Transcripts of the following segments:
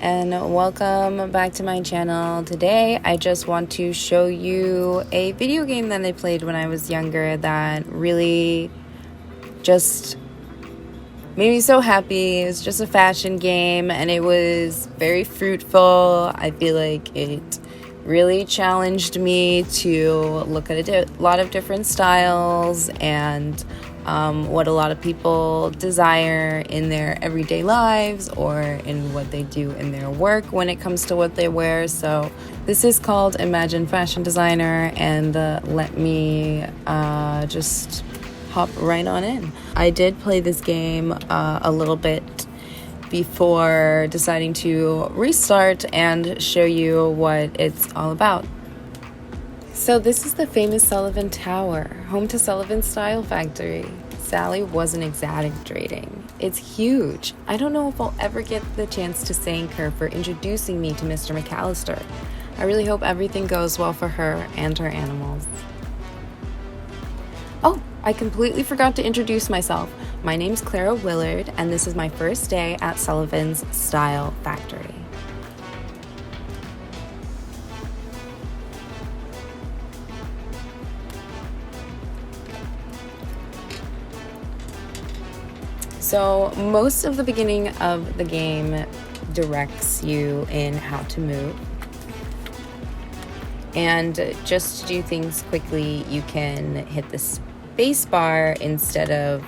and welcome back to my channel. Today I just want to show you a video game that I played when I was younger that really just made me so happy. It's just a fashion game and it was very fruitful. I feel like it really challenged me to look at a lot of different styles and what a lot of people desire in their everyday lives or in what they do in their work when it comes to what they wear. So this is called Imagine Fashion Designer, and let me just hop right on in. I did play this game a little bit before deciding to restart and show you what it's all about. So this is the famous Sullivan Tower, home to Sullivan Style Factory. Sally wasn't exaggerating. It's huge. I don't know if I'll ever get the chance to thank her for introducing me to Mr. McAllister. I really hope everything goes well for her and her animals. Oh, I completely forgot to introduce myself. My name's Clara Willard, and this is my first day at Sullivan's Style Factory. So most of the beginning of the game directs you in how to move. And just to do things quickly, you can hit the space bar instead of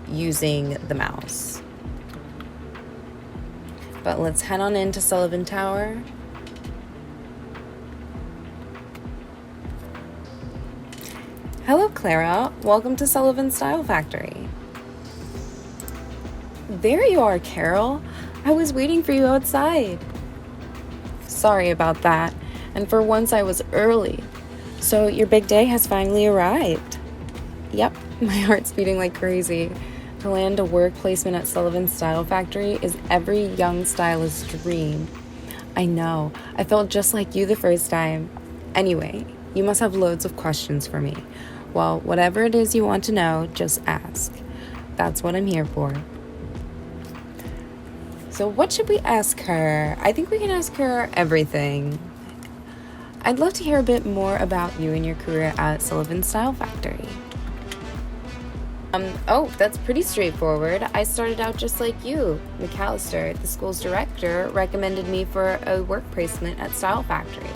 using the mouse. But let's head on into Sullivan Tower. Hello, Clara. Welcome to Sullivan Style Factory. There you are, Carol. I was waiting for you outside. Sorry about that. And for once I was early. So your big day has finally arrived. Yep, my heart's beating like crazy. To land a work placement at Sullivan Style Factory is every young stylist's dream. I know, I felt just like you the first time. Anyway, you must have loads of questions for me. Well, whatever it is you want to know, just ask. That's what I'm here for. So what should we ask her? I think we can ask her everything. I'd love to hear a bit more about you and your career at Sullivan Style Factory. Oh, that's pretty straightforward. I started out just like you. McAllister, the school's director, recommended me for a work placement at Style Factory.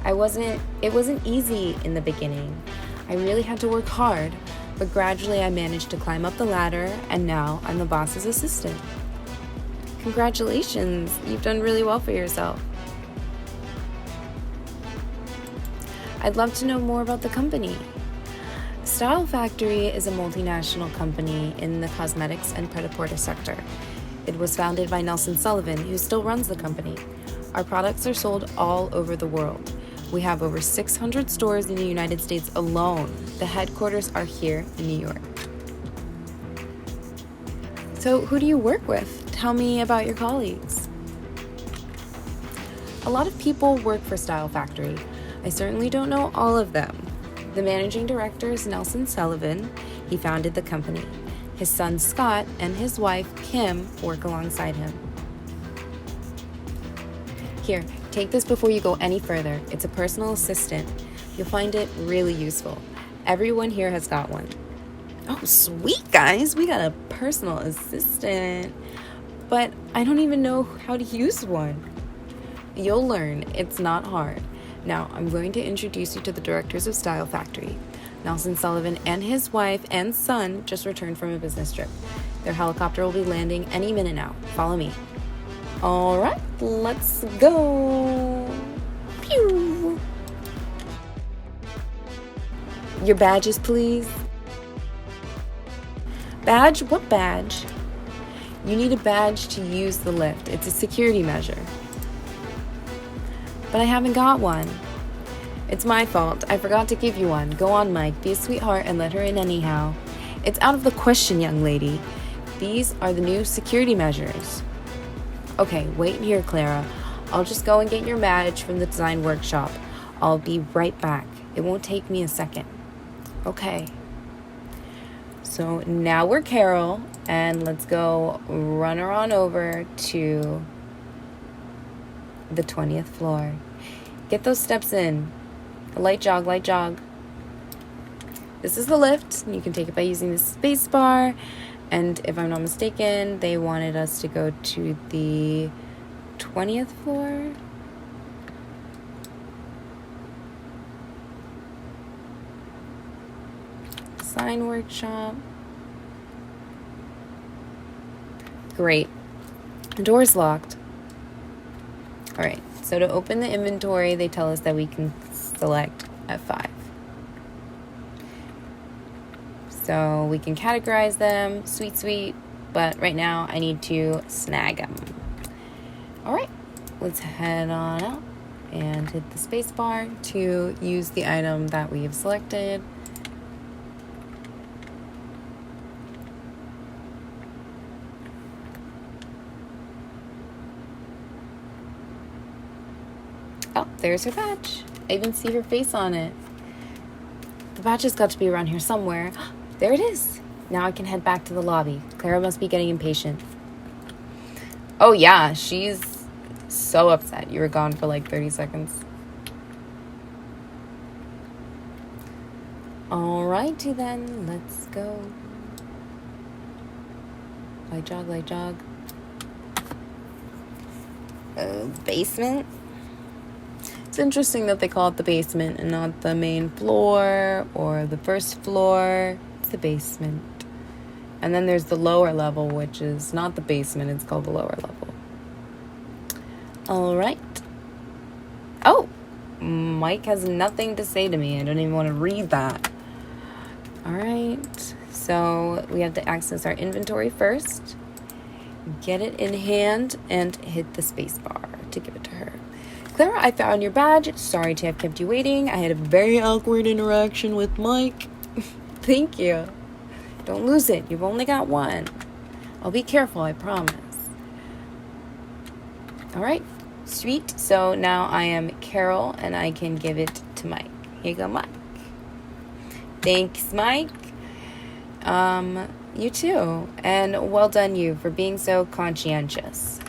It wasn't easy in the beginning. I really had to work hard, but gradually I managed to climb up the ladder, and now I'm the boss's assistant. Congratulations, you've done really well for yourself. I'd love to know more about the company. Style Factory is a multinational company in the cosmetics and pret-a-porter sector. It was founded by Nelson Sullivan, who still runs the company. Our products are sold all over the world. We have over 600 stores in the United States alone. The headquarters are here in New York. So who do you work with? Tell me about your colleagues. A lot of people work for Style Factory. I certainly don't know all of them. The managing director is Nelson Sullivan. He founded the company. His son Scott and his wife Kim work alongside him. Here, take this before you go any further. It's a personal assistant. You'll find it really useful. Everyone here has got one. Oh, sweet, guys. We got a personal assistant. But I don't even know how to use one. You'll learn. It's not hard. Now, I'm going to introduce you to the directors of Style Factory. Nelson Sullivan and his wife and son just returned from a business trip. Their helicopter will be landing any minute now. Follow me. All right, let's go. Pew! Your badges, please. Badge? What badge? You need a badge to use the lift. It's a security measure. But I haven't got one. It's my fault. I forgot to give you one. Go on, Mike. Be a sweetheart and let her in anyhow. It's out of the question, young lady. These are the new security measures. Okay, wait here, Clara. I'll just go and get your badge from the design workshop. I'll be right back. It won't take me a second. Okay. So now we're Carol, and let's go run her on over to the 20th floor. Get those steps in. A light jog, light jog. This is the lift. You can take it by using the space bar. And if I'm not mistaken, they wanted us to go to the 20th floor. Design workshop. Great. The door's locked. All right. So to open the inventory, they tell us that we can select F5. So we can categorize them. Sweet, sweet. But right now, I need to snag them. All right. Let's head on up and hit the space bar to use the item that we have selected. Oh, there's her badge. I even see her face on it. The badge has got to be around here somewhere. There it is. Now I can head back to the lobby. Clara must be getting impatient. Oh yeah, she's so upset. You were gone for like 30 seconds. Alrighty then, let's go. Light jog, light jog. Basement? It's interesting that they call it the basement and not the main floor or the first floor. It's the basement. And then there's the lower level, which is not the basement. It's called the lower level. All right. Oh, Mike has nothing to say to me. I don't even want to read that. All right. So we have to access our inventory first. Get it in hand and hit the space bar to give it to her. Clara, I found your badge. Sorry to have kept you waiting. I had a very awkward interaction with Mike. Thank you. Don't lose it. You've only got one. I'll be careful, I promise. All right. Sweet. So now I am Carol, and I can give it to Mike. Here you go, Mike. Thanks, Mike. You too. And well done you for being so conscientious.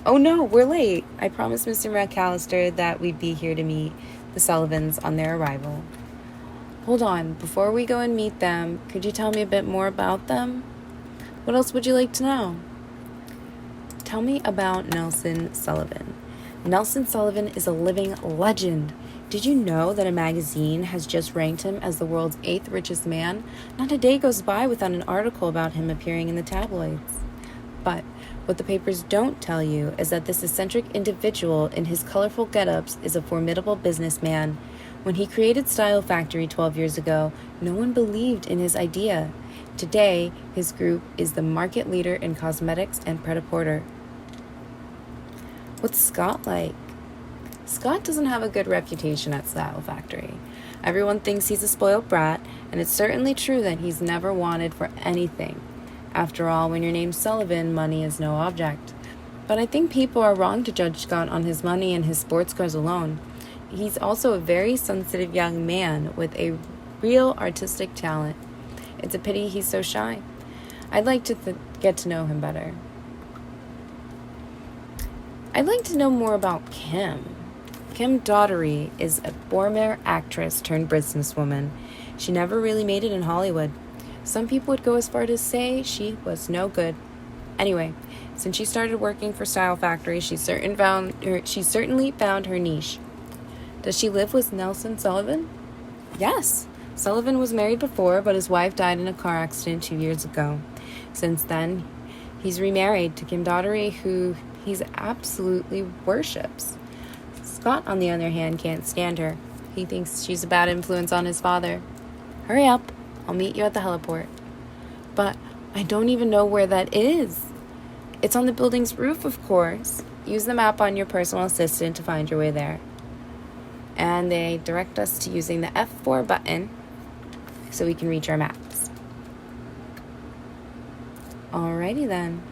Oh no, we're late. I promised Mr. McAllister that we'd be here to meet the Sullivans on their arrival. Hold on, before we go and meet them, could you tell me a bit more about them? What else would you like to know? Tell me about Nelson Sullivan. Nelson Sullivan is a living legend. Did you know that a magazine has just ranked him as the world's 8th richest man? Not a day goes by without an article about him appearing in the tabloids. But what the papers don't tell you is that this eccentric individual in his colorful get-ups is a formidable businessman. When he created Style Factory 12 years ago, no one believed in his idea. Today, his group is the market leader in cosmetics and pret-a-porter. What's Scott like? Scott doesn't have a good reputation at Style Factory. Everyone thinks he's a spoiled brat, and it's certainly true that he's never wanted for anything. After all, when your name's Sullivan, money is no object. But I think people are wrong to judge Scott on his money and his sports cars alone. He's also a very sensitive young man with a real artistic talent. It's a pity he's so shy. I'd like to get to know him better. I'd like to know more about Kim. Kim Daugherty is a former actress turned businesswoman. She never really made it in Hollywood. Some people would go as far to say she was no good. Anyway, since she started working for Style Factory, she certainly found her niche. Does she live with Nelson Sullivan? Yes. Sullivan was married before, but his wife died in a car accident 2 years ago. Since then, he's remarried to Kim Daugherty, who he absolutely worships. Scott, on the other hand, can't stand her. He thinks she's a bad influence on his father. Hurry up. I'll meet you at the heliport. But I don't even know where that is. It's on the building's roof, of course. Use the map on your personal assistant to find your way there. And they direct us to using the F4 button so we can reach our maps. Alrighty then.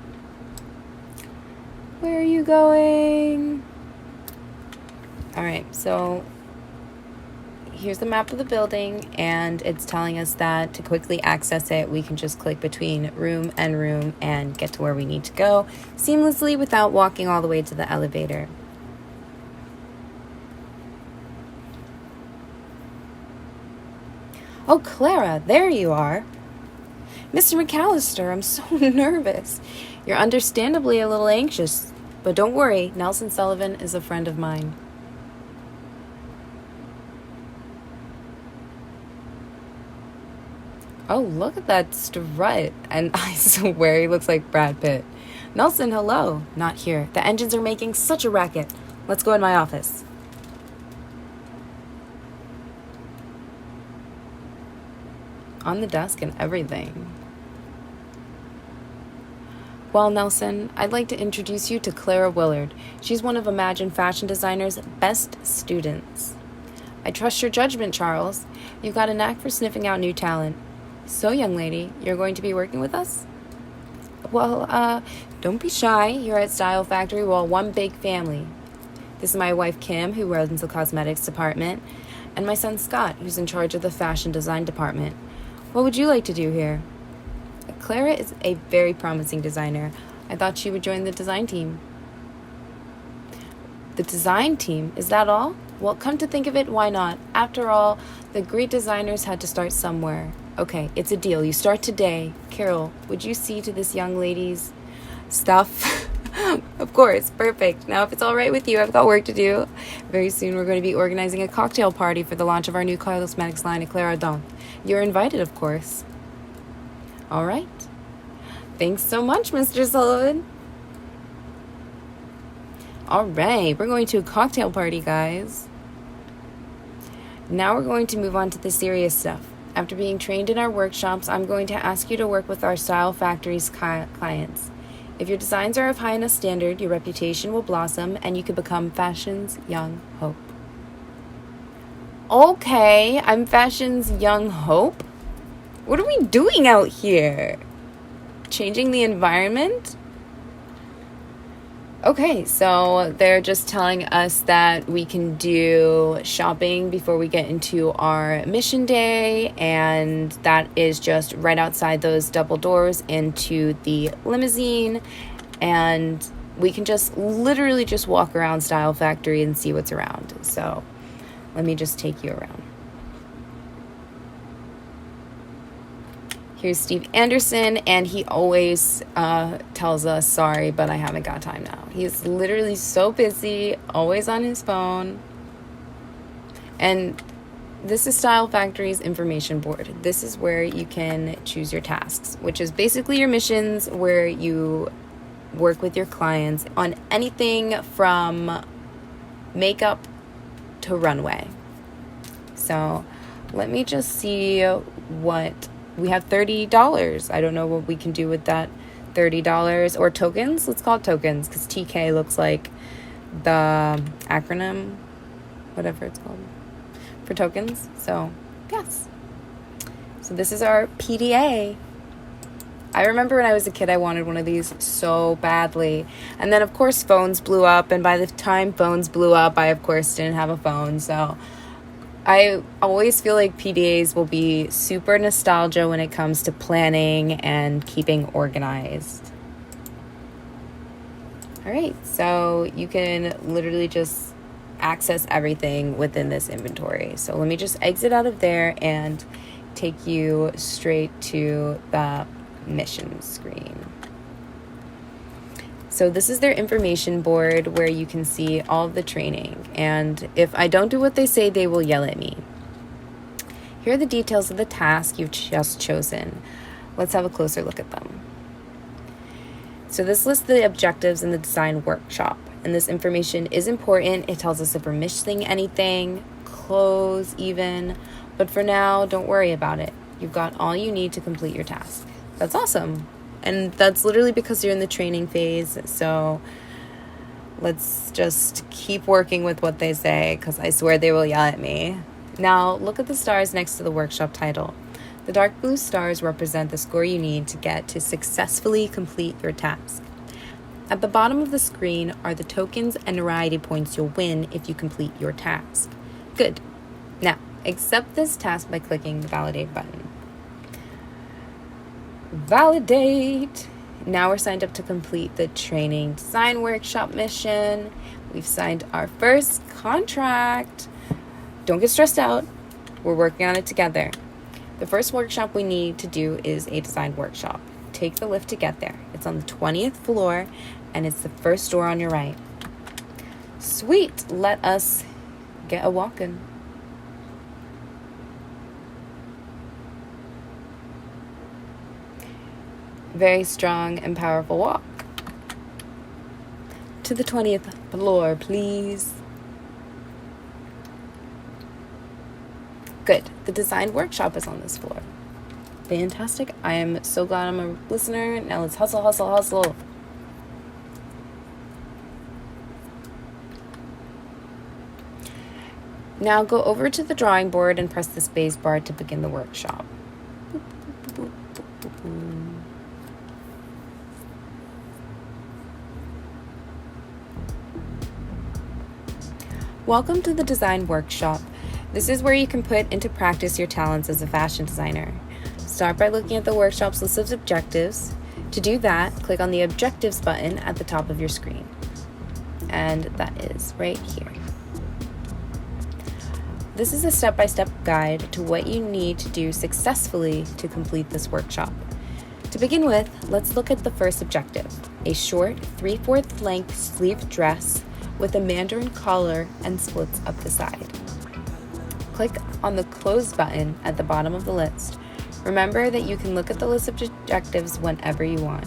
Where are you going? Alright, so here's the map of the building, and it's telling us that to quickly access it, we can just click between room and get to where we need to go seamlessly without walking all the way to the elevator. Oh, Clara, there you are. Mr. McAllister, I'm so nervous. You're understandably a little anxious, but don't worry, Nelson Sullivan is a friend of mine. Oh, look at that strut. And I swear he looks like Brad Pitt. Nelson, hello. Not here. The engines are making such a racket. Let's go in my office. On the desk and everything. Well, Nelson, I'd like to introduce you to Clara Willard. She's one of Imagine Fashion Designer's best students. I trust your judgment, Charles. You've got a knack for sniffing out new talent. So, young lady, you're going to be working with us? Well, don't be shy. You're at Style Factory. We're all one big family. This is my wife, Kim, who runs the cosmetics department, and my son, Scott, who's in charge of the fashion design department. What would you like to do here? Clara is a very promising designer. I thought she would join the design team. The design team? Is that all? Well, come to think of it, why not? After all, the great designers had to start somewhere. Okay, it's a deal. You start today. Carol, would you see to this young lady's stuff? Of course, perfect. Now, if it's all right with you, I've got work to do. Very soon, we're going to be organizing a cocktail party for the launch of our new cosmetics line at Clara Dunk. You're invited, of course. All right. Thanks so much, Mr. Sullivan. All right, we're going to a cocktail party, guys. Now we're going to move on to the serious stuff. After being trained in our workshops, I'm going to ask you to work with our Style Factory's clients. If your designs are of high enough standard, your reputation will blossom and you could become fashion's young hope. Okay, I'm fashion's young hope? What are we doing out here? Changing the environment? Okay, so they're just telling us that we can do shopping before we get into our mission day, and that is just right outside those double doors into the limousine, and we can just literally just walk around Style Factory and see what's around. So let me just take you around. Here's Steve Anderson, and he always tells us, sorry, but I haven't got time now. He's literally so busy, always on his phone. And this is Style Factory's information board. This is where you can choose your tasks, which is basically your missions, where you work with your clients on anything from makeup to runway. So let me just see what... We have $30. I don't know what we can do with that $30. Or tokens. Let's call it tokens, because TK looks like the acronym, whatever it's called, for tokens. So, yes. So this is our PDA. I remember when I was a kid, I wanted one of these so badly. And then, of course, phones blew up. And by the time phones blew up, I, of course, didn't have a phone. So I always feel like PDAs will be super nostalgia when it comes to planning and keeping organized. All right, so you can literally just access everything within this inventory. So let me just exit out of there and take you straight to the mission screen. So this is their information board where you can see all of the training. And if I don't do what they say, they will yell at me. Here are the details of the task you've just chosen. Let's have a closer look at them. So this lists the objectives in the design workshop. And this information is important. It tells us if we're missing anything, clothes even. But for now, don't worry about it. You've got all you need to complete your task. That's awesome. And that's literally because you're in the training phase. So let's just keep working with what they say, because I swear they will yell at me. Now, look at the stars next to the workshop title. The dark blue stars represent the score you need to get to successfully complete your task. At the bottom of the screen are the tokens and notoriety points you'll win if you complete your task. Good. Now, accept this task by clicking the Validate button. Validate. Now we're signed up to complete the training design workshop mission. We've signed our first contract. Don't get stressed out. We're working on it together. The first workshop we need to do is a design workshop. Take the lift to get there. It's on the 20th floor, and it's the first door on your right. Sweet! Let us get a walk-in. Very strong and powerful walk. To the 20th floor, please. Good. The design workshop is on this floor. Fantastic. I am so glad I'm a listener. Now let's hustle, hustle, hustle. Now go over to the drawing board and press the space bar to begin the workshop. Welcome to the design workshop. This is where you can put into practice your talents as a fashion designer. Start by looking at the workshop's list of objectives. To do that, click on the Objectives button at the top of your screen. And that is right here. This is a step-by-step guide to what you need to do successfully to complete this workshop. To begin with, let's look at the first objective, a short 3/4 length sleeve dress with a mandarin collar and splits up the side. Click on the Close button at the bottom of the list. Remember that you can look at the list of objectives whenever you want.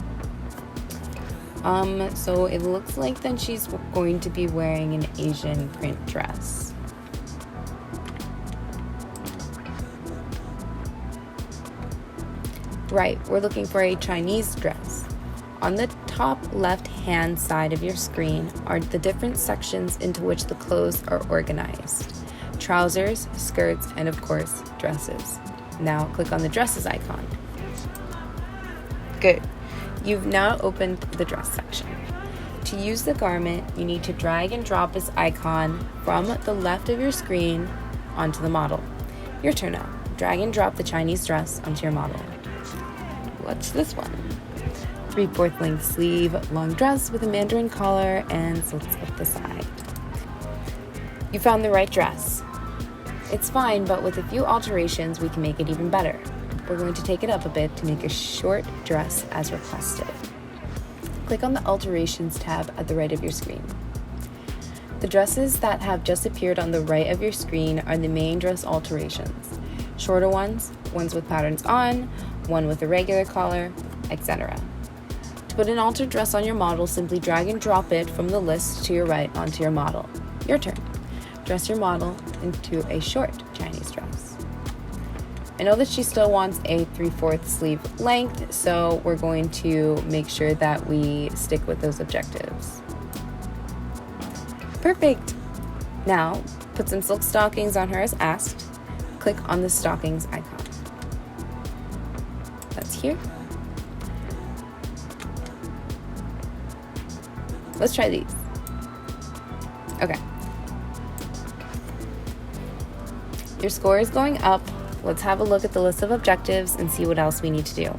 So it looks like then she's going to be wearing an Asian print dress. Right, we're looking for a Chinese dress. On the top left-hand side of your screen are the different sections into which the clothes are organized. Trousers, skirts, and of course, dresses. Now click on the dresses icon. Good. You've now opened the dress section. To use the garment, you need to drag and drop this icon from the left of your screen onto the model. Your turn now. Drag and drop the Chinese dress onto your model. What's this one? 3/4 length sleeve, long dress with a mandarin collar and slits up the side. You found the right dress. It's fine, but with a few alterations, we can make it even better. We're going to take it up a bit to make a short dress as requested. Click on the Alterations tab at the right of your screen. The dresses that have just appeared on the right of your screen are the main dress alterations. Shorter ones with patterns on, one with a regular collar, etc. To put an altered dress on your model, simply drag and drop it from the list to your right onto your model. Your turn. Dress your model into a short Chinese dress. I know that she still wants a 3/4 sleeve length, so we're going to make sure that we stick with those objectives. Perfect! Now, put some silk stockings on her as asked. Click on the stockings icon. That's here. Let's try these. Okay. Your score is going up. Let's have a look at the list of objectives and see what else we need to do.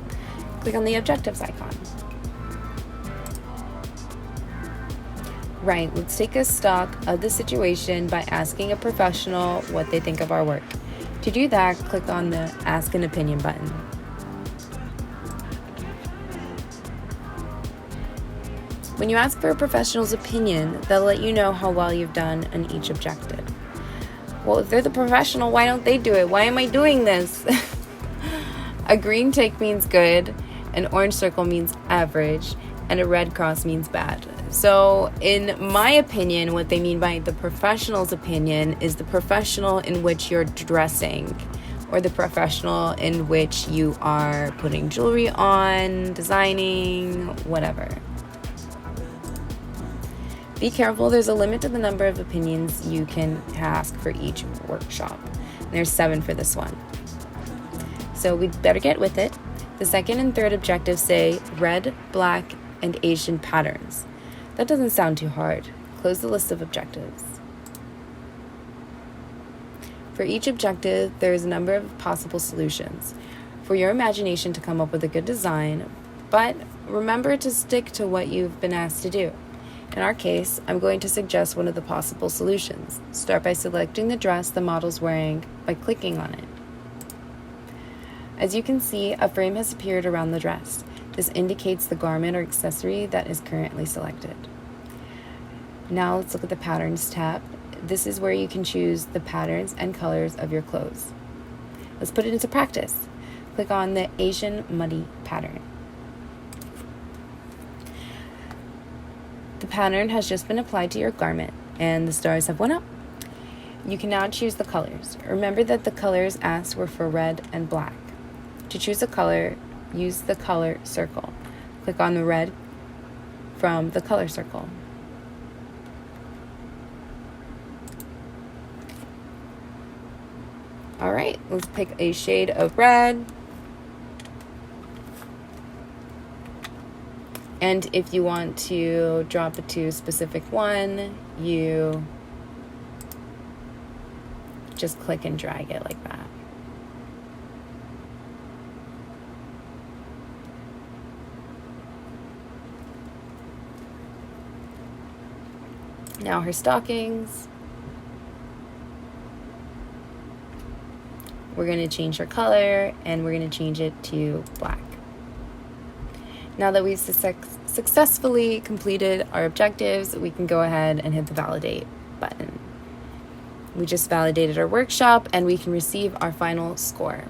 Click on the objectives icon. Right, let's take a stock of the situation by asking a professional what they think of our work. To do that, click on the Ask an Opinion button. When you ask for a professional's opinion, they'll let you know how well you've done on each objective. Well, if they're the professional, why don't they do it? Why am I doing this? A green tick means good, an orange circle means average, and a red cross means bad. So, in my opinion, what they mean by the professional's opinion is the professional in which you're dressing, or the professional in which you are putting jewelry on, designing, whatever. Be careful, there's a limit to the number of opinions you can ask for each workshop. There's 7 for this one. So we'd better get with it. The second and third objectives say red, black, and Asian patterns. That doesn't sound too hard. Close the list of objectives. For each objective, there is a number of possible solutions for your imagination to come up with a good design, but remember to stick to what you've been asked to do. In our case, I'm going to suggest one of the possible solutions. Start by selecting the dress the model's wearing by clicking on it. As you can see, a frame has appeared around the dress. This indicates the garment or accessory that is currently selected. Now let's look at the Patterns tab. This is where you can choose the patterns and colors of your clothes. Let's put it into practice. Click on the Asian Muddy pattern. The pattern has just been applied to your garment and the stars have went up. You can now choose the colors. Remember that the colors asked were for red and black. To choose a color, use the color circle. Click on the red from the color circle. All right, let's pick a shade of red. And if you want to drop it to a specific one, you just click and drag it like that. Now her stockings. We're going to change her color and we're going to change it to black. Now that we've successfully completed our objectives, we can go ahead and hit the validate button. We just validated our workshop and we can receive our final score.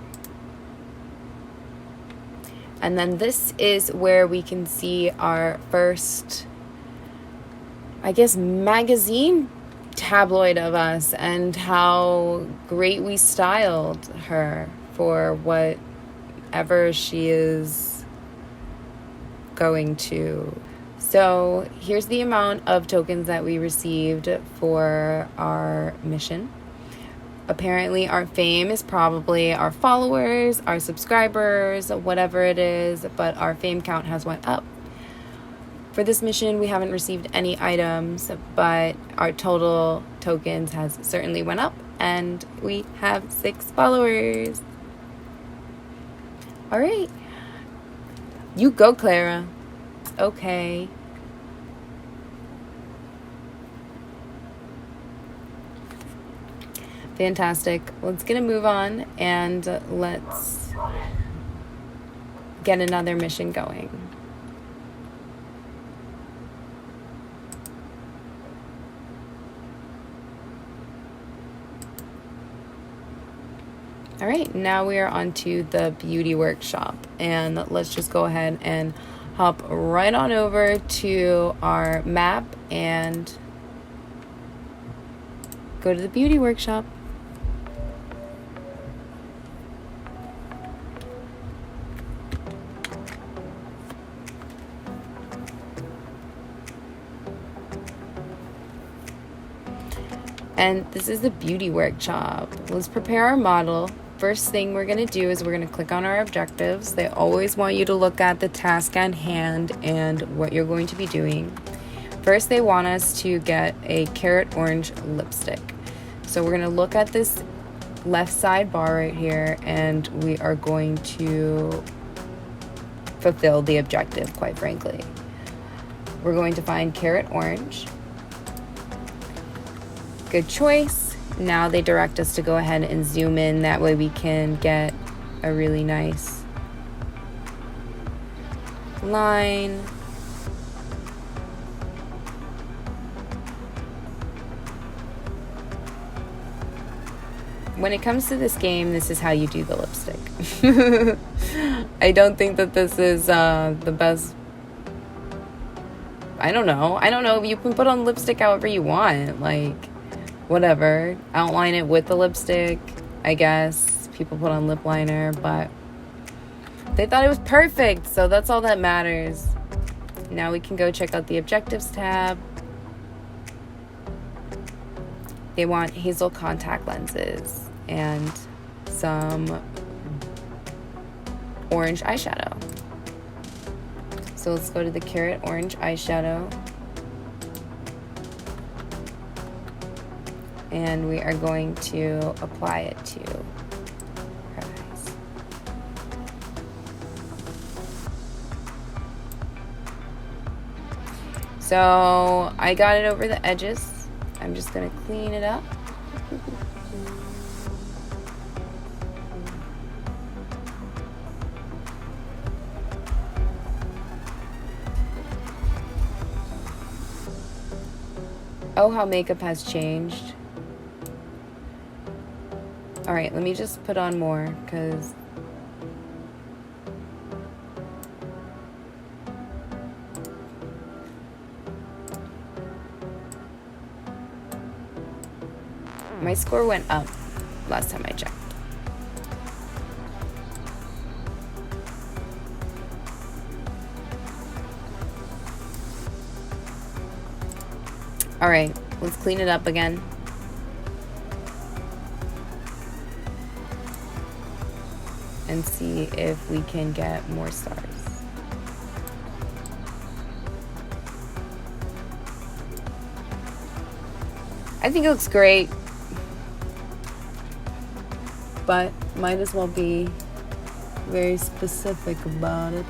And then this is where we can see our first, I guess, magazine tabloid of us and how great we styled her for whatever she is going to. So here's the amount of tokens that we received for our mission. Apparently our fame is probably our followers, our subscribers, whatever it is, but our fame count has went up. For this mission, we haven't received any items, but our total tokens has certainly went up, and we have 6 followers. All right. You go, Clara. Okay. Fantastic. Let's get a move on, and let's get another mission going. All right, now we are on to the beauty workshop, and let's just go ahead and hop right on over to our map and go to the beauty workshop. And this is the beauty workshop. Let's prepare our model. First thing we're going to do is we're going to click on our objectives. They always want you to look at the task at hand and what you're going to be doing. First, they want us to get a carrot orange lipstick. So we're going to look at this left side bar right here, and we are going to fulfill the objective, quite frankly. We're going to find carrot orange. Good choice. Now they direct us to go ahead and zoom in. That way we can get a really nice line. When it comes to this game, this is how you do the lipstick. I don't think that this is the best. I don't know. You can put on lipstick however you want. Like, whatever. Outline it with the lipstick, I guess. People put on lip liner, but they thought it was perfect, so that's all that matters. Now we can go check out the objectives tab. They want hazel contact lenses and some orange eyeshadow. So let's go to the carrot orange eyeshadow. And we are going to apply it to her eyes. So I got it over the edges. I'm just going to clean it up. Oh, how makeup has changed. Alright, let me just put on more, because... my score went up last time I checked. Alright, let's clean it up again. And see if we can get more stars. I think it looks great, but might as well be very specific about it.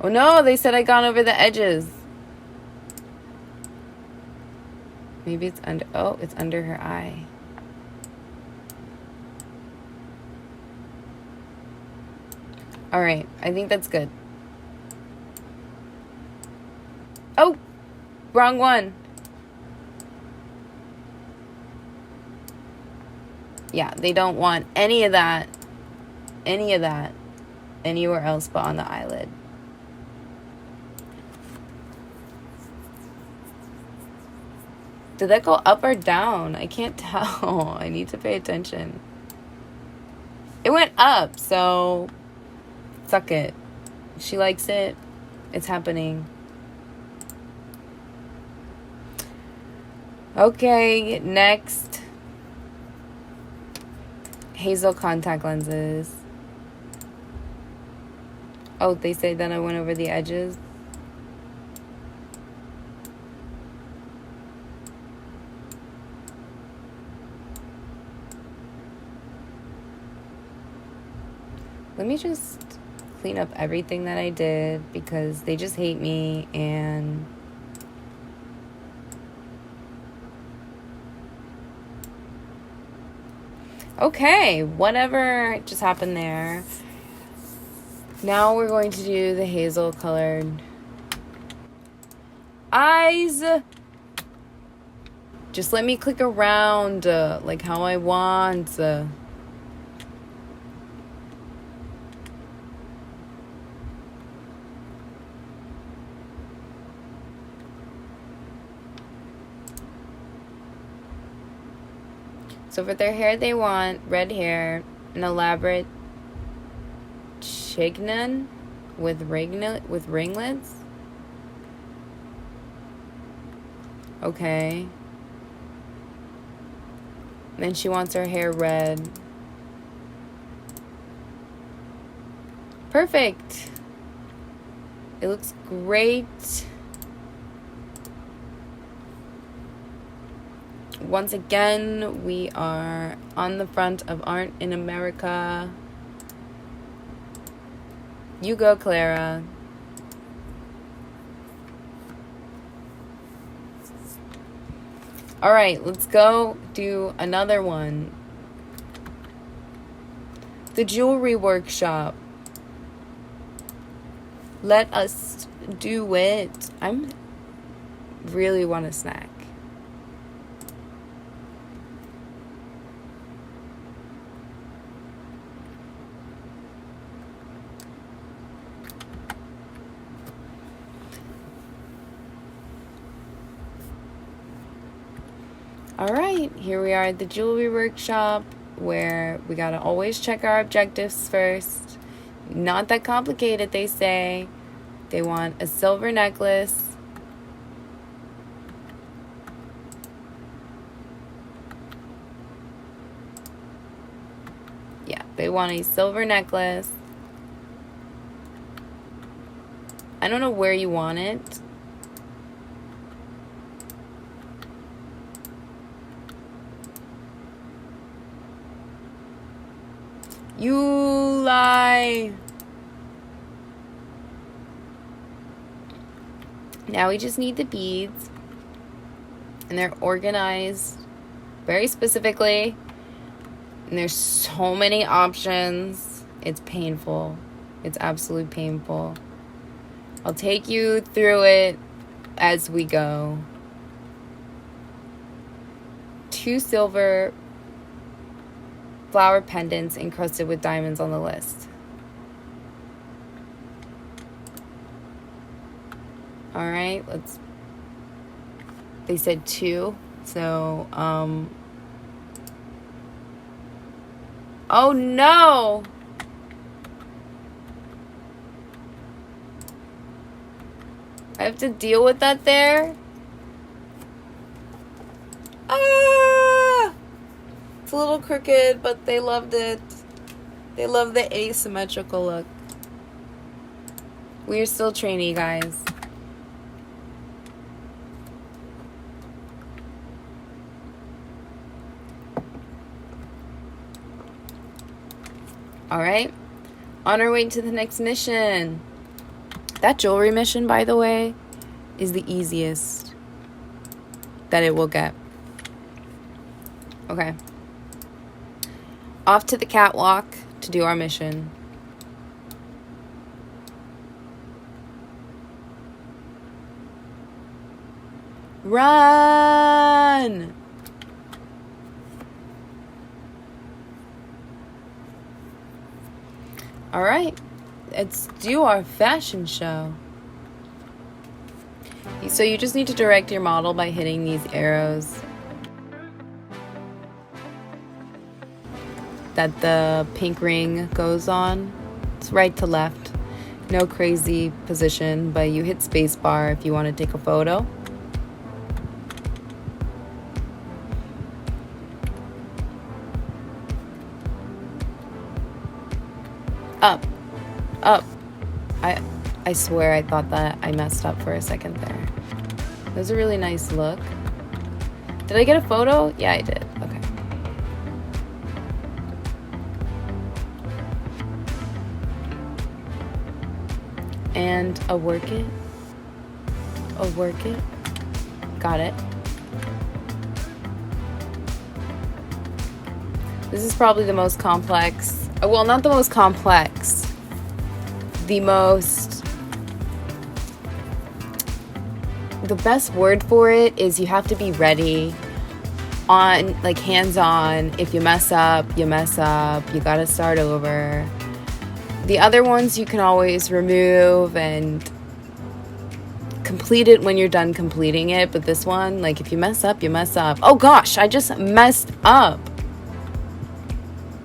Oh no, they said I gone over the edges. Maybe it's under, oh, it's under her eye. All right, I think that's good. Oh, wrong one. Yeah, they don't want any of that anywhere else but on the eyelid. Did that go up or down? I can't tell. I need to pay attention. It went up, so suck it. She likes it. It's happening. Okay, next. Hazel contact lenses. Oh, they say that I went over the edges. Let me just clean up everything that I did because they just hate me and okay, whatever just happened there. Now we're going to do the hazel colored eyes. Just let me click around like how I want. So for their hair, they want red hair, an elaborate chignon with ringlets. Okay. Then she wants her hair red. Perfect. It looks great. Once again, we are on the front of Art in America. You go, Clara. All right, let's go do another one. The Jewelry Workshop. Let us do it. I'm really want a snack. All right, here we are at the Jewelry Workshop where we gotta always check our objectives first. Not that complicated, they say. They want a silver necklace. Yeah, they want a silver necklace. I don't know where you want it. You lie. Now we just need the beads. And they're organized very specifically. And there's so many options. It's painful. It's absolutely painful. I'll take you through it as we go. 2 silver flower pendants encrusted with diamonds on the list. Alright, they said 2, so, oh no! I have to deal with that there? Ah! It's a little crooked, but they loved it. They love the asymmetrical look. We are still trainee, guys. Alright. On our way to the next mission. That jewelry mission, by the way, is the easiest that it will get. Okay. Off to the catwalk to do our mission. Run! All right, let's do our fashion show. So you just need to direct your model by hitting these arrows that the pink ring goes on. It's right to left. No crazy position, but you hit spacebar if you want to take a photo. Up. I swear I thought that I messed up for a second there. That was a really nice look. Did I get a photo? Yeah, I did. Okay. And a work it. Got it. This is probably the most complex. Well, not the most complex. The best word for it is you have to be ready, on, like, hands-on. If you mess up, you gotta start over. The other ones you can always remove and complete it when you're done completing it, but this one, like, if you mess up, you mess up. Oh gosh, I just messed up.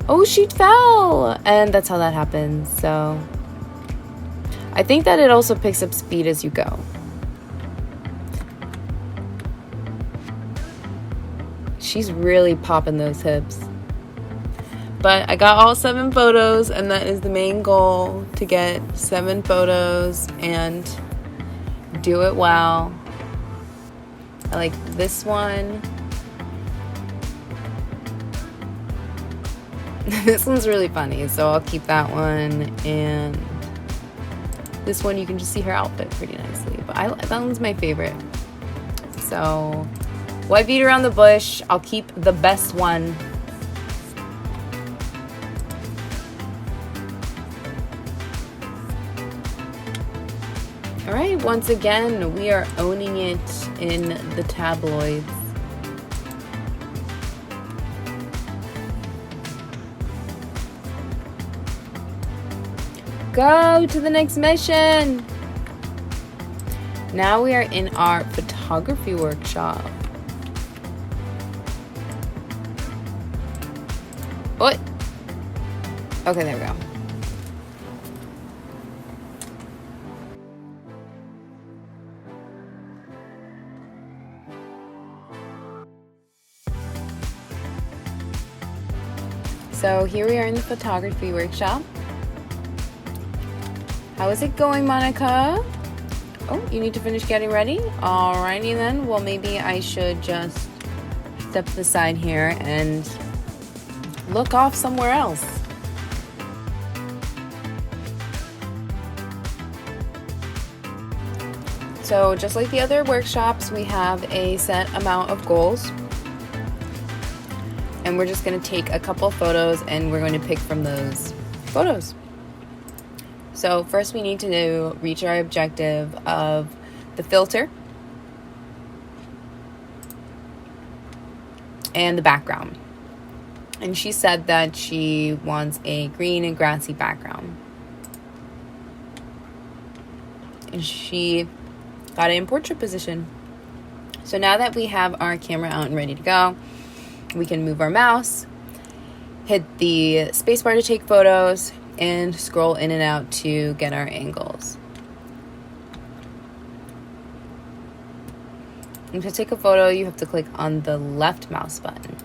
Oh, she fell! And that's how that happens, so I think that it also picks up speed as you go. She's really popping those hips. But I got all 7 photos, and that is the main goal, to get 7 photos and do it well. I like this one. This one's really funny, so I'll keep that one. And this one, you can just see her outfit pretty nicely. But that one's my favorite. So, why beat around the bush? I'll keep the best one. Alright, once again, we are owning it in the tabloids. Go to the next mission! Now we are in our photography workshop. What? Okay, there we go. So here we are in the photography workshop. How is it going, Monica? Oh, you need to finish getting ready? Alrighty then. Well, maybe I should just step to the side here and look off somewhere else. So just like the other workshops, we have a set amount of goals. And we're just going to take a couple photos and we're going to pick from those photos. So first we need to reach our objective of the filter and the background. And she said that she wants a green and grassy background. And she got it in portrait position. So now that we have our camera out and ready to go, we can move our mouse, hit the spacebar to take photos, and scroll in and out to get our angles. And to take a photo, you have to click on the left mouse button.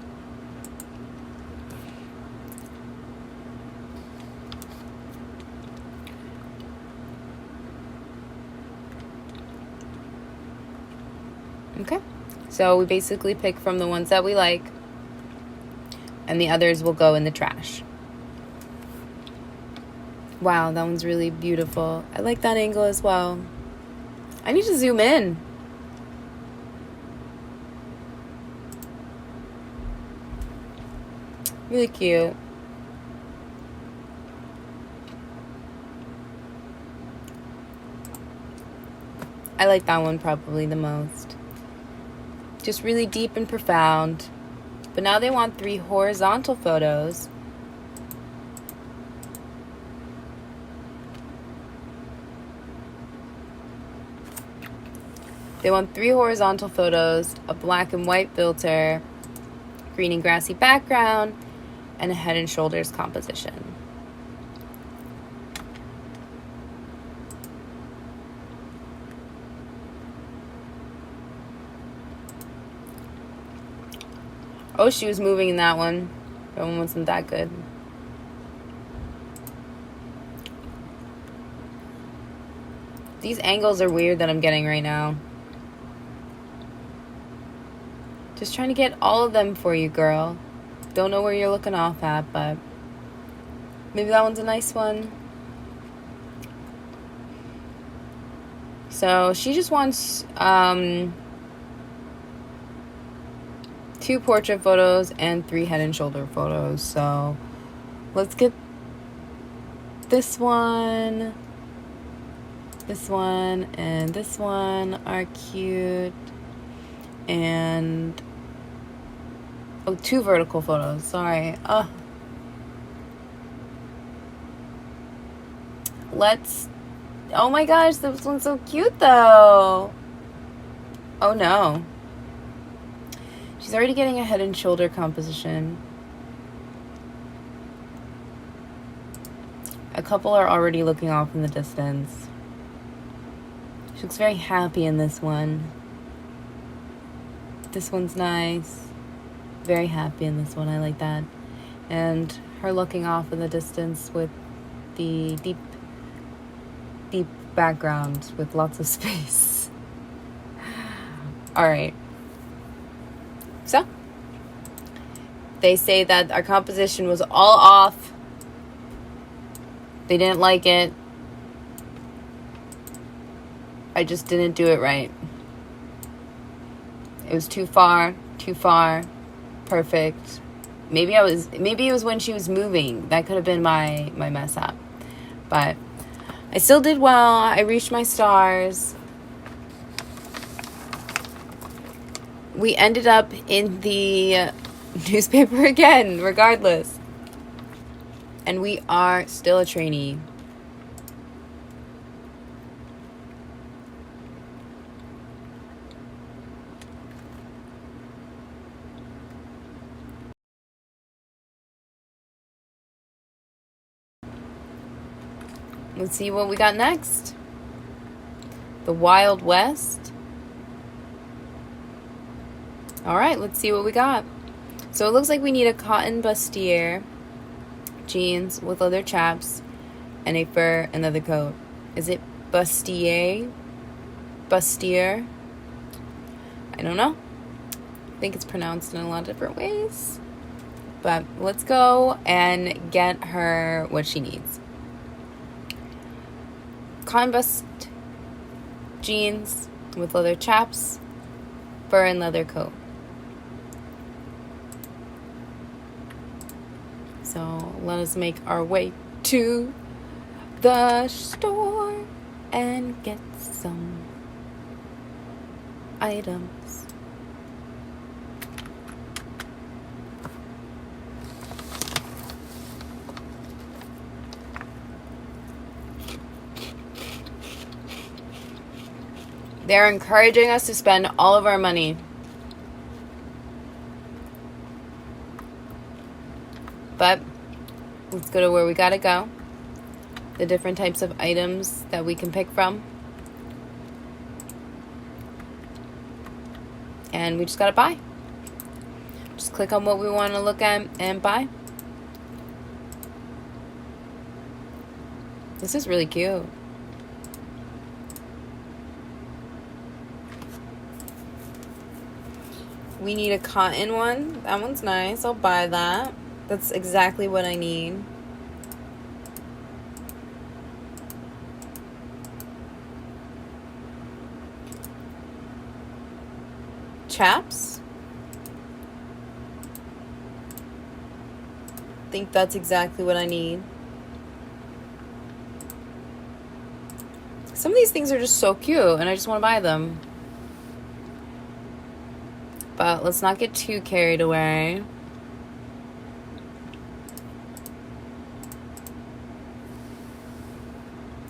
Okay, so we basically pick from the ones that we like, and the others will go in the trash. Wow, that one's really beautiful. I like that angle as well. I need to zoom in. Really cute. I like that one probably the most. Just really deep and profound. But now they want 3 horizontal photos. They want 3 horizontal photos, a black and white filter, green and grassy background, and a head and shoulders composition. Oh, she was moving in that one. That one wasn't that good. These angles are weird that I'm getting right now. Just trying to get all of them for you, girl. Don't know where you're looking off at, but maybe that one's a nice one. So she just wants 2 portrait photos and 3 head and shoulder photos. So let's get this one, and this one are cute. And 2 vertical photos, sorry. Oh my gosh, this one's so cute though. Oh no. She's already getting a head and shoulder composition. A couple are already looking off in the distance. She looks very happy in this one. This one's nice. Very happy in this one. I like that. And her looking off in the distance with the deep background with lots of space. All right. So, they say that our composition was all off. They didn't like it. I just didn't do it right. It was too far. Perfect. Maybe it was when she was moving. That could have been my mess up. But I still did well. I reached my stars. We ended up in the newspaper again, regardless. And we are still a trainee. Let's see what we got next. The Wild West. All right, let's see what we got. So it looks like we need a cotton bustier, jeans with leather chaps, and a fur and leather coat. Is it bustier? Bustier? I don't know. I think it's pronounced in a lot of different ways. But let's go and get her what she needs. Cotton bust jeans with leather chaps, fur and leather coat. So let us make our way to the store and get some items. They're encouraging us to spend all of our money. But let's go to where we gotta go. The different types of items that we can pick from. And we just gotta buy. Just click on what we want to look at and buy. This is really cute. We need a cotton one. That one's nice. I'll buy that. That's exactly what I need. Chaps. I think that's exactly what I need. Some of these things are just so cute and I just want to buy them. But let's not get too carried away.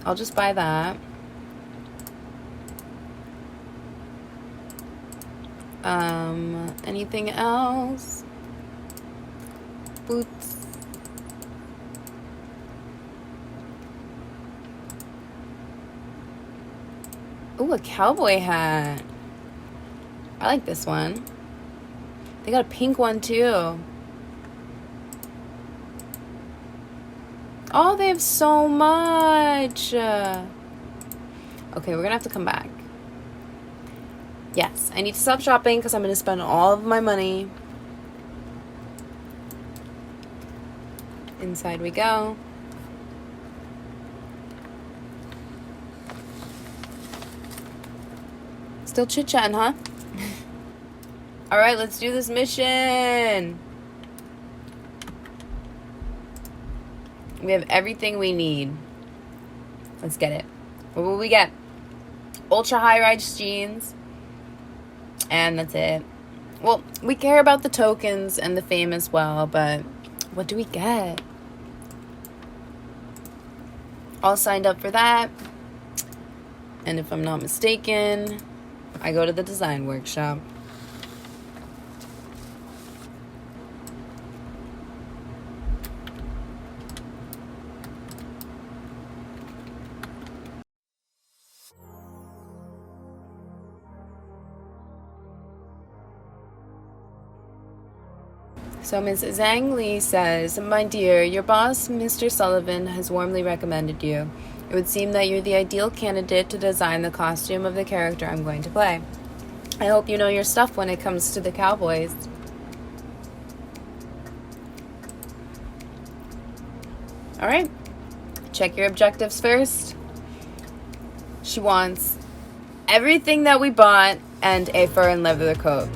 I'll just buy that. Anything else? Boots. Ooh, a cowboy hat. I like this one. They got a pink one too. Oh, they have so much. Okay, we're gonna have to come back. Yes, I need to stop shopping because I'm gonna spend all of my money. Inside we go. Still chit-chatting, huh? Alright, let's do this mission. We have everything we need. Let's get it. What will we get? Ultra high-rise jeans. And that's it. Well, we care about the tokens and the fame as well, but what do we get? All signed up for that. And if I'm not mistaken, I go to the design workshop. So Ms. Zhang Li says, "My dear, your boss, Mr. Sullivan, has warmly recommended you. It would seem that you're the ideal candidate to design the costume of the character I'm going to play. I hope you know your stuff when it comes to the cowboys." Alright, check your objectives first. She wants everything that we bought and a fur and leather coat.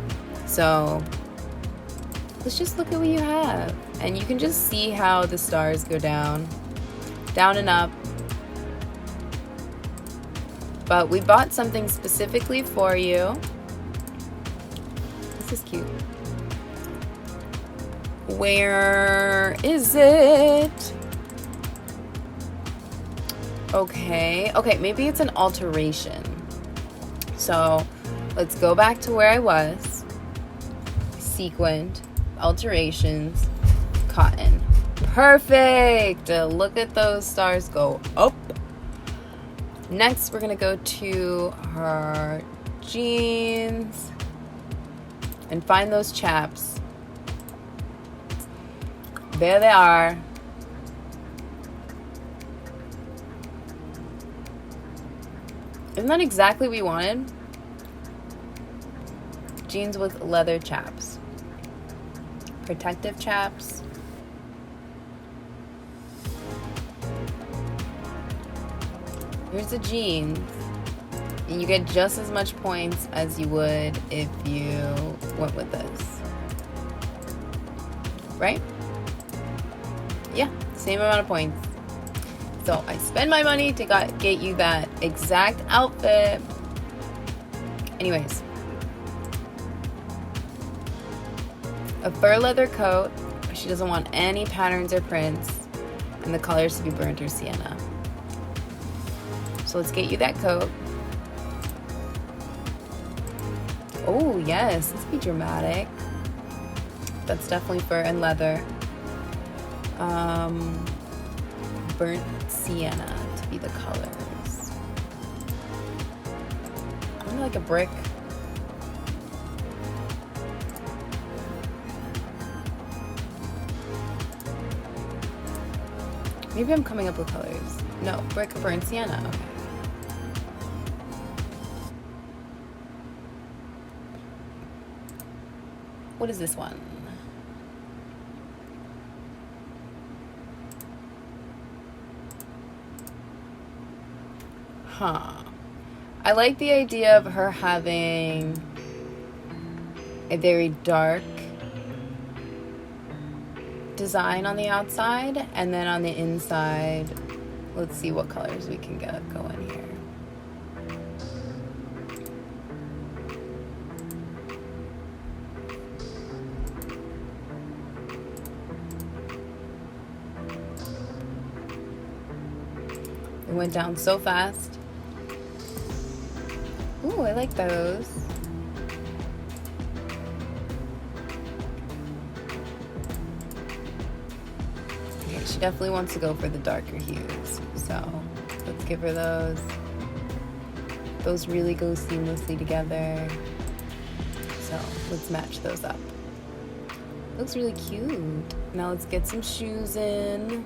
So let's just look at what you have. And you can just see how the stars go down. Down and up. But we bought something specifically for you. This is cute. Where is it? Okay, maybe it's an alteration. So let's go back to where I was. Sequined. Alterations, cotton. Perfect! Look at those stars go up. Next, we're gonna go to her jeans and find those chaps. There they are. Isn't that exactly what we wanted? Jeans with leather chaps. Protective chaps. Here's the jeans. And you get just as much points as you would if you went with this. Right? Yeah, same amount of points. So I spend my money to get you that exact outfit. Anyways. A fur leather coat. She doesn't want any patterns or prints. And the colors to be burnt or sienna. So let's get you that coat. Oh, yes. Let's be dramatic. That's definitely fur and leather. Burnt sienna to be the colors. I want like a brick. Maybe I'm coming up with colors. No, brick, burnt sienna. Okay. What is this one? Huh. I like the idea of her having a very dark design on the outside, and then on the inside, let's see what colors we can get going here. It went down so fast. Ooh, I like those. Okay, she definitely wants to go for the darker hues. So let's give her those. Those really go seamlessly together. So let's match those up. Looks really cute. Now let's get some shoes in.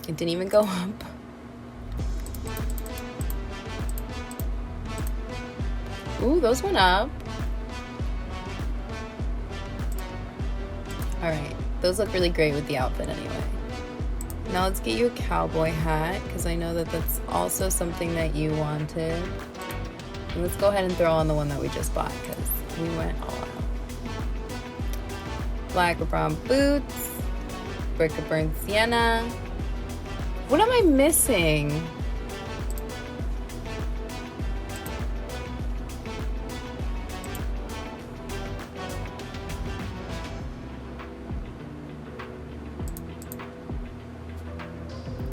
It didn't even go up. Ooh, those went up. Alright, those look really great with the outfit anyway. Now let's get you a cowboy hat, because I know that that's also something that you wanted. And let's go ahead and throw on the one that we just bought, because we went all out. Black or brown boots. Brick or burnt sienna. What am I missing?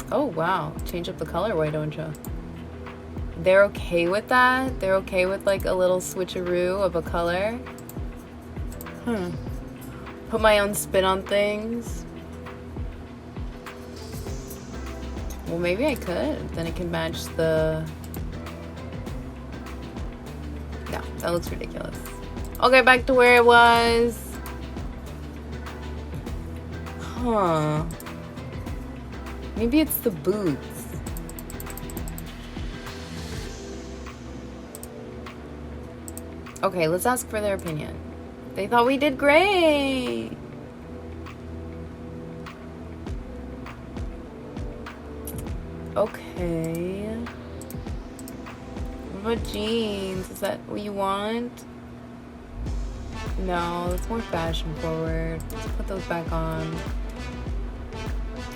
Oh, wow. Change up the color, why don't you? They're okay with that? They're okay with like a little switcheroo of a color? Put my own spin on things. Well, maybe I could. Then it can match the... No, that looks ridiculous. Okay, back to where it was. Huh. Maybe it's the boots. Okay, let's ask for their opinion. They thought we did great. Okay. What about jeans? Is that what you want? No, it's more fashion forward. Let's put those back on.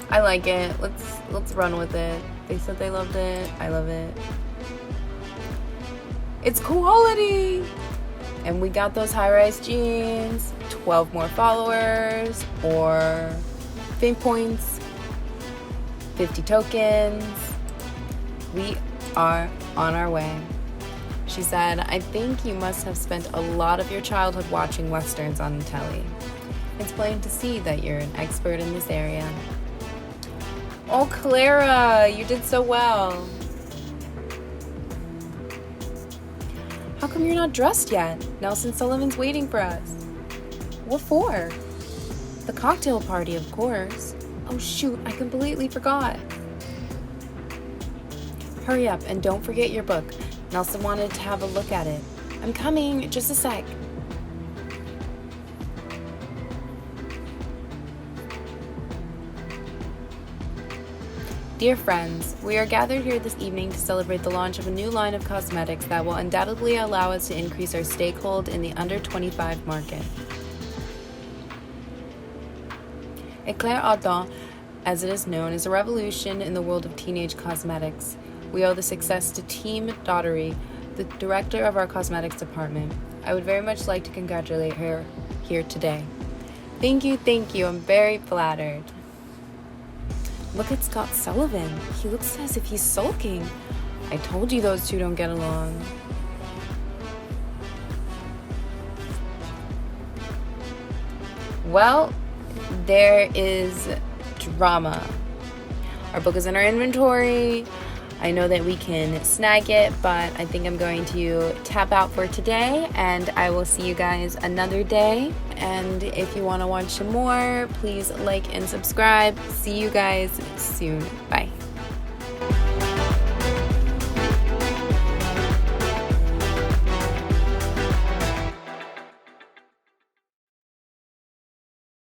I like it. Let's run with it. They said they loved it. I love it. It's quality! And we got those high-rise jeans. 12 more followers or fame points. 50 tokens. We are on our way. She said, I think you must have spent a lot of your childhood watching Westerns on the telly. It's plain to see that you're an expert in this area. Oh, Clara, you did so well. How come you're not dressed yet? Nelson Sullivan's waiting for us. What for? The cocktail party, of course. Oh shoot, I completely forgot. Hurry up and don't forget your book. Nelson wanted to have a look at it. I'm coming, just a sec. Dear friends, we are gathered here this evening to celebrate the launch of a new line of cosmetics that will undoubtedly allow us to increase our stakehold in the under 25 market. Eclair Ardent, as it is known, is a revolution in the world of teenage cosmetics. We owe the success to Team Daughtery, the director of our cosmetics department. I would very much like to congratulate her here today. Thank you, I'm very flattered. Look at Scott Sullivan. He looks as if he's sulking. I told you those two don't get along. Well, there is drama. Our book is in our inventory. I know that we can snag it, but I think I'm going to tap out for today, and I will see you guys another day. And if you want to watch some more, please like and subscribe. See you guys soon. Bye.